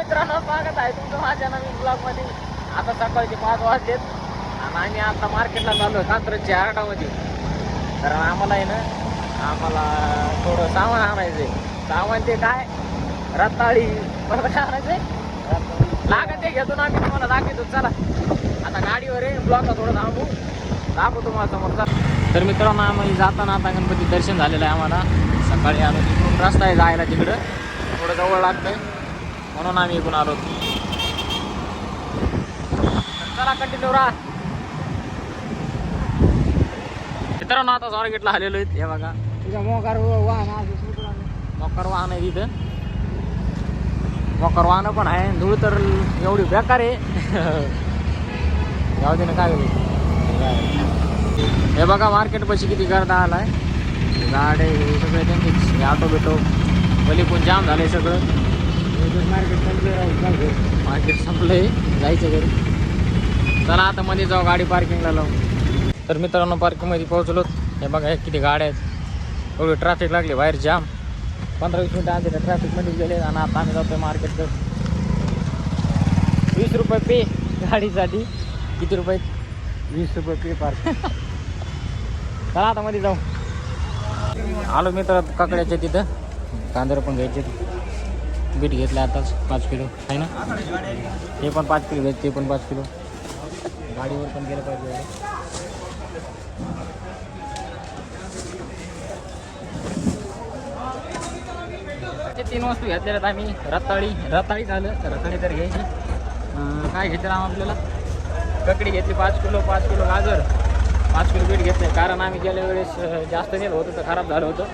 मित्रांनो स्वागत आहे तुमचं माझ्या नवीन ब्लॉग मध्ये. आता सकाळचे 5 वाजलेत आणि आम्ही आता मार्केटला चाललो कात्रजच्या आरडामध्ये. तर आम्हाला आहे ना थोडं सामान आणायचंय. सामान ते काय रताळी बरोबर काय आणायचंय लागत ते घेतो ना आम्ही तुम्हाला दाखवतो. चला आता गाडीवर आहे ब्लॉगला थोडं दाखवतो तुम्हाला समोरचा. तर मित्रांनो आम्ही जाताना आता गणपती दर्शन झालेलं आहे. आम्हाला सकाळी आलो तिकडून रस्ता आहे जायला तिकडं थोडं जवळ लागतंय म्हणून आम्ही इकडून आलो. चला कंटिन्यू राहा. मित्रांनो आता स्वारगेटला आलेलो आहेत. हे बघा मोकार वाहन आहे तिथं. मोकार वाहन पण आहे. धूळ तर एवढी बेकार आहे जाऊ दे ना काय होईल. हे बघा मार्केट पाशी किती गर्दा आलाय. गाड्या हे सगळे त्यांचे ऑटो बिटो पण जाम झालंय सगळं. मार्केट संपलंय जायचं घरी. चला आता मध्ये जाऊ गाडी पार्किंगला लावू. तर मित्रांनो पार्किंगमध्ये पोहोचलो. हे बघा हे किती गाड्या आहेत. एवढी ट्रॅफिक लागली बाहेर जाम. 15-20 मिनिटं आधी ट्रॅफिकमध्ये गेले आणि आता आम्ही जातोय मार्केटकडे. 20 रुपये पे गाडीसाठी. किती रुपये? 20 रुपये पे पार्क. चला आता मध्ये जाऊ. आलो मित्र काकड्याच्या तिथं. कांदे पण घ्यायचे. बीट घेतले आताच 5 किलो आहे ना. हे पण 5 किलो घ्यायचे. ते पण 5 किलो. गाडीवर पण गेलं पाहिजे. ते 3 वस्तू घेतलेल्यात आम्ही. रताळी झालं. रताळी तर घ्यायची. काय घ्यायचं राम आपल्याला. ककडी घेतली 5 किलो. 5 किलो गाजर. 5 किलो बीट घेतले. कारण आम्ही गेल्या वेळेस जास्त नेलं होतं तर खराब झालं होतं.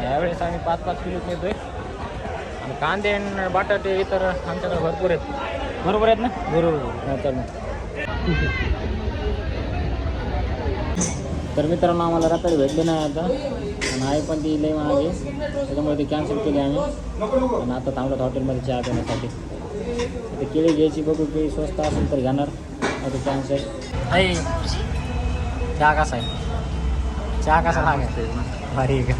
यावेळेस आम्ही 5-5 किलोच नेतोय. आणि कांदे आणि बटाटे तर आमच्याकडे भरपूर आहेत. बरोबर आहेत ना. बरोबर तर मग. तर मित्रांनो आम्हाला रताळी भेटली नाही आता. आणि आई पण ती लई महागे त्याच्यामुळे ते कॅन्सल केली आम्ही. आणि आता थांबलो हॉटेलमध्ये चहा पिण्यासाठी. ते केळी घ्यायची बघू. केळी स्वस्त असेल तर घेणार. आता कॅन्सल. आई चहा कसा आहे? चहा कसा लागायचा? भारी आहे का?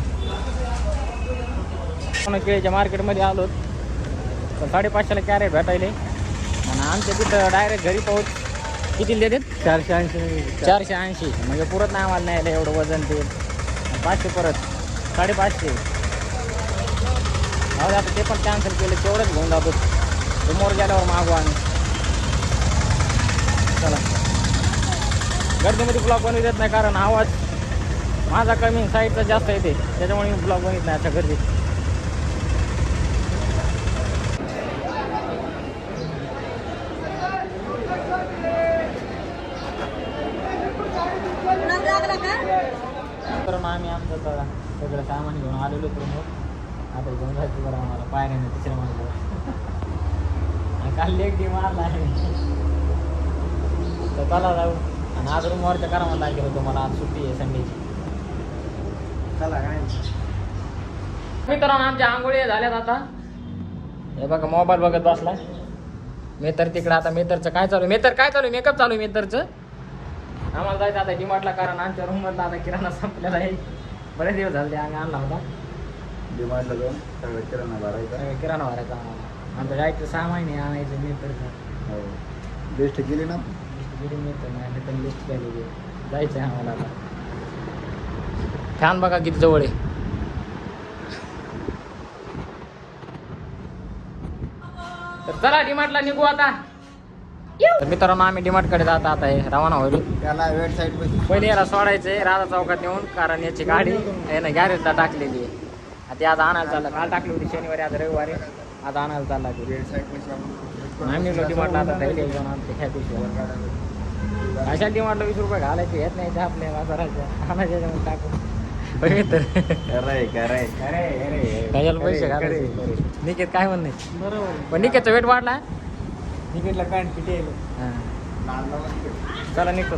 केळीच्या मार्केटमध्ये आलो तर 550ला कॅरेट भेटायले. आणि आमच्या तिथं डायरेक्ट घरी पोहोच किती देतात? 480. म्हणजे पुरत नाही आम्हाला न्यायला एवढं वजन. ते 500 परत 550. आता ते पण कॅन्सल केलं. तेवढंच घेऊन जातो. समोर गेल्यावर मागू आम्ही. चला गर्दीमध्ये ब्लॉग बनवू देत नाही कारण आवाज माझा कमी साईडचा जास्त येते. त्याच्यामुळे मी ब्लॉग बनवत नाही अशा गर्दीत. तर आम्ही आमचं सगळं सामान घेऊन आलेलो समोर. आता घेऊन जायचं बरं आम्हाला पायऱ्याने 3ऱ्या मजल्यावर. काल एक डी मारला आहे तर चला जाऊ. आणि आज रूमवरच्या करायला लागेल होतं मला. आज सुट्टी आहे संडेची. चला काय मित्रांनो आमच्या आंघोळी झाल्यात आता. हे बघा मोबाईल बघत बसलाय. मेतर तिकडं. आता मेतरचं काय चालू? मेकअप चालू आहे मेतरचं. आम्हाला जायचं आता डीमार्टला कारण आमच्या रूममधला आता किराणा संपलेला आहे. बरेच दिवस झाले आम्ही आणला होता. डीमार्टला जाऊन सगळं किराणा भरायचा आम्हाला. आमचं जायचं 6 महिने आणायचं मेतरचं. हो लिस्ट गेली ना. लिस्ट केलेली जायचं आहे आम्हाला आता. फॅन बघा किती जवळ आहे. तर चला डीमार्टला निघू आता. तर मित्रांनो आम्ही डीमार्टकडे जाता आता हे रवाना होईल. त्याला वेट साईड पहिले याला सोडायचं आहे राधा चौकात नेऊन. कारण याची गाडी आहे ना गॅरेजला टाकलेली आहे. ती आज आणायला चालला. काल टाकली होती शनिवारी. आज रविवारी. आज आणायला चालला. वेट साईड आम्ही निघलो डीमार्टला आता. राहिले जाऊन आमचे ह्या पिशव्या अशा डीमार्टला 20 रुपये घालायचे येत नाही. आपल्या बाजाराच्या आणायच्या टाकून कशाला पैसे घालायचे. निकेत काय म्हण नाही. बरोबर पण निकेतचा वेट वाढला. निकेतला पॅन्ट किती आहे. चला निघतो.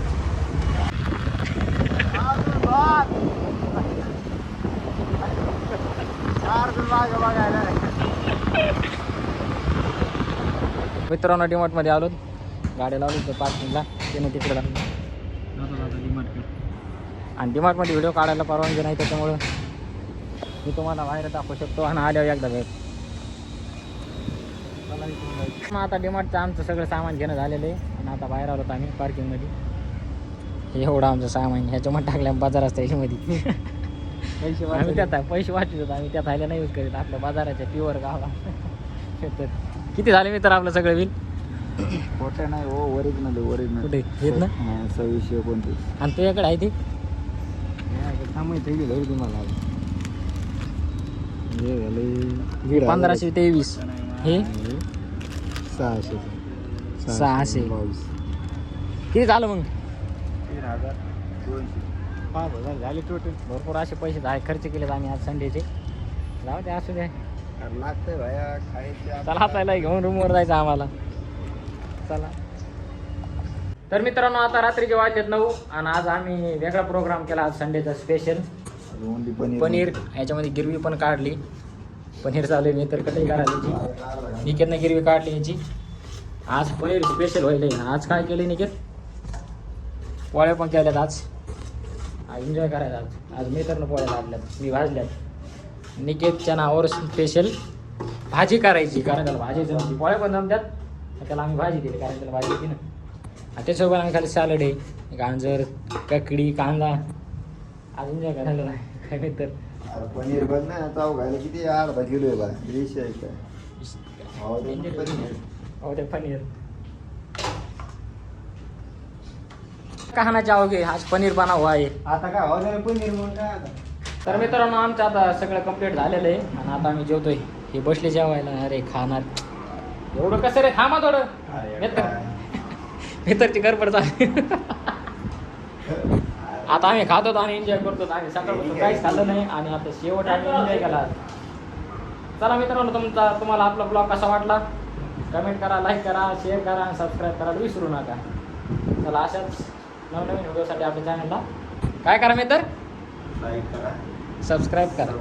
मित्रांनो डीमार्टमध्ये आलो. गाड्या लावली पार्किंगला. त्याने तिकडे लागलो डीमार्टकडे. आणि डीमार्टमध्ये व्हिडिओ काढायला परवानगी नाही त्याच्यामुळं मी तुम्हाला बाहेर दाखवू शकतो. आणि आल्यावर एकदा भेट. मग आता डीमार्टचं आमचं सगळं सामान घेणं झालेलं आहे आणि आता बाहेर आलो आम्ही पार्किंगमध्ये. हे एवढं आमचं सामान ह्याच्यामध्ये टाकल्या बाजार असतं ह्याच्यामध्ये. आम्ही त्यात पैसे वाचत होतो आम्ही त्यात आयला नाही यूज करीत आपल्या बाजाराच्या प्युअर गावा. किती झाले मी तर आपलं सगळं बिल? खोटं नाही हो, ओरिजिनल कुठे येत ना 2629. आणि तुझ्याकडे आहे ते तुम्हाला 1523 हे 600 600. किती झालं मग? 3200 झाले टोटल. भरपूर असे पैसे आहे खर्च केलेत आम्ही आज संडेचे. जाऊ दे असू द्या. लागतंय भाया खायचे. चला आपल्याला घेऊन रूमवर जायचं आम्हाला. चला तर मित्रांनो आता रात्रीचे वाजलेत 9 आणि आज आम्ही वेगळा प्रोग्राम केला. आज संडेचा स्पेशल पनीर. याच्यामध्ये गिरवी पण काढली. पनीर चालू आहे तर कटई काढायची. निकेतनं गिरवी काढली याची. आज पनीर स्पेशल व्हायला. आज काय केलं निकेत? पोळ्या पण केल्यात आज एन्जॉय करायला. आज मी तर पोळ्या लागल्यात मी भाजल्यात. निकेतच्या नावावर स्पेशल भाजी करायची कारण त्याला भाजी जमती. पोळ्या पण जमतात त्याला आम्ही भाजी दिली कारण त्याला भाजी येते ना. त्याच्यासोबत आम्ही खाली सॅलड आहे गाजर ककडी कांदा. आज एन्जॉय करायला नाही काय मी तर. पनीर बघ ना चाव घायला किती अर्धा किलो आहे बा. डिश आहे काय हो ते पनीर कहाना चाहोगे आज पनीर बना हुआ आहे. आता काय हो पनीर मग काय आता. तर मित्रांनो आमचं आता सगळं कंप्लीट झालेलं आहे आणि आता आम्ही जेवतोय. हे बसले जेवायला. अरे खाणार एवढं कसं रे थांबा थोडं. मित्रची गडबड चालली. आता आम्ही खातो आणि एन्जॉय करतो. आम्ही सकाळपासून काहीच खाल्लं नाही आणि आता शेवट आम्ही एन्जॉय केला. चला मित्रांनो तुम्हाला आपला ब्लॉग कसा वाटला कमेंट करा, लाईक करा, शेअर करा आणि सबस्क्राईब करायला विसरू नका. चला अशाच नवनवीन व्हिडिओसाठी आपल्या चॅनलला काय करा मित्र लाईक करा सबस्क्राईब करा.